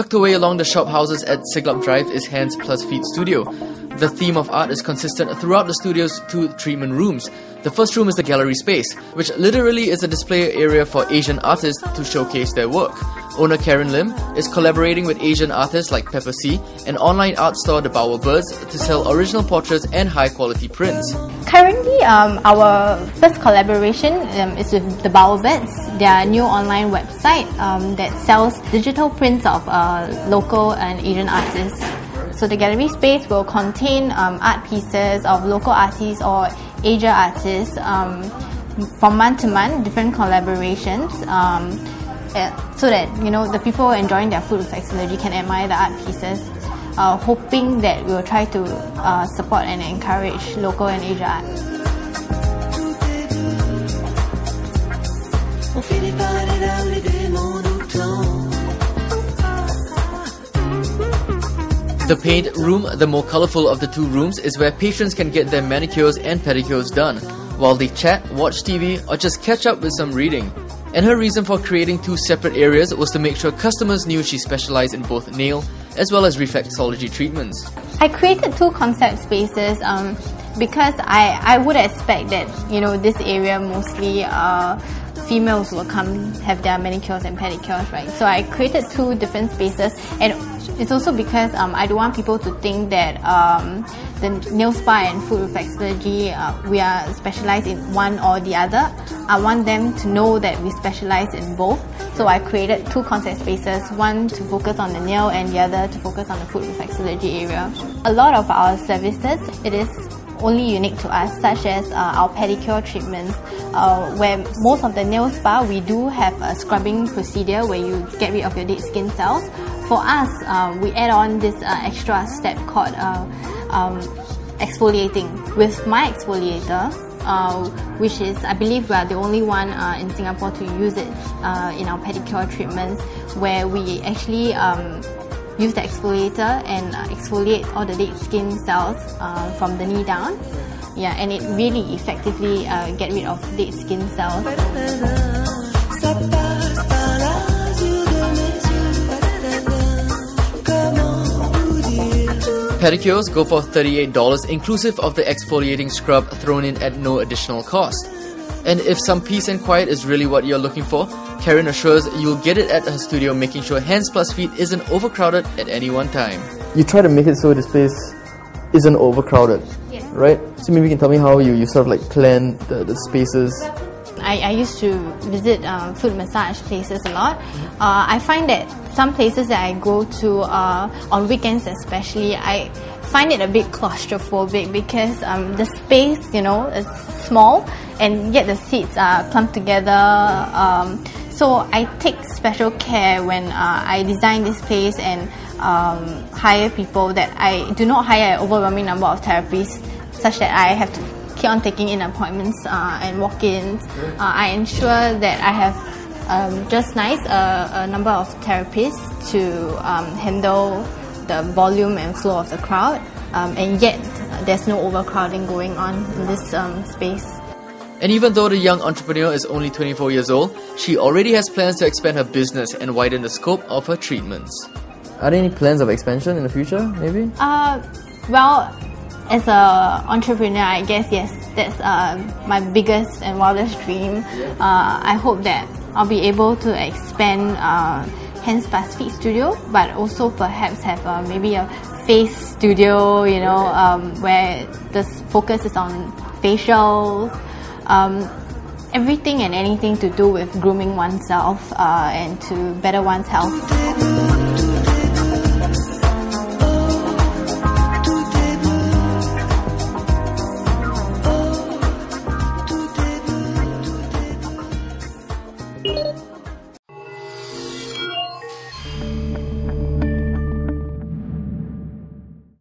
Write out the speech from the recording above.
Tucked away along the shop houses at Siglap Drive is Hands Plus Feet Studio. The theme of art is consistent throughout the studio's 2 treatment rooms. The first room is the gallery space, which literally is a display area for Asian artists to showcase their work. Owner Karen Lim is collaborating with Asian artists like Pepper C, an online art store, The Bowerbirds, to sell original portraits and high-quality prints. Currently, our first collaboration is with The Bowerbirds, their new online website that sells digital prints of local and Asian artists. So the gallery space will contain art pieces of local artists or Asia artists from month to month, different collaborations, so that the people enjoying their food reflexology can admire the art pieces, hoping that we will try to support and encourage local and Asia art. The paint room, the more colourful of the 2 rooms, is where patrons can get their manicures and pedicures done, while they chat, watch TV, or just catch up with some reading. And her reason for creating 2 separate areas was to make sure customers knew she specialised in both nail as well as reflexology treatments. I created 2 concept spaces because I would expect that this area mostly females will come have their manicures and pedicures, right? So I created 2 different spaces, and it's also because I don't want people to think that the nail spa and food reflexology we are specialized in one or the other. I want them to know that we specialize in both. So I created 2 concept spaces, one to focus on the nail and the other to focus on the food reflexology area. A lot of our services, it is only unique to us, such as our pedicure treatments, where most of the nail spa we do have a scrubbing procedure where you get rid of your dead skin cells. For us, we add on this extra step called exfoliating. With my exfoliator, which is, I believe we are the only one in Singapore to use it in our pedicure treatments, where we actually use the exfoliator and exfoliate all the dead skin cells from the knee down. Yeah, and it really effectively get rid of dead skin cells. Pedicures go for $38 inclusive of the exfoliating scrub thrown in at no additional cost. And if some peace and quiet is really what you're looking for, Karen assures you'll get it at her studio, making sure Hands Plus Feet isn't overcrowded at any one time. You try to make it so this place isn't overcrowded, yes, right? So maybe you can tell me how you sort of like plan the spaces. I used to visit foot massage places a lot. I find that some places that I go to on weekends especially, I find it a bit claustrophobic because the space, is small and yet the seats are clumped together. So I take special care when I design this place and hire people, that I do not hire an overwhelming number of therapists such that I have to keep on taking in appointments and walk-ins. I ensure that I have just nice a number of therapists to handle the volume and flow of the crowd, and yet there's no overcrowding going on in this space. And even though the young entrepreneur is only 24 years old, she already has plans to expand her business and widen the scope of her treatments. Are there any plans of expansion in the future, maybe? Well, as an entrepreneur, I guess, yes, that's my biggest and wildest dream. I hope that I'll be able to expand Hands Plus Feet Studio, but also perhaps have maybe a face studio, where the focus is on facials, everything and anything to do with grooming oneself and to better one's health.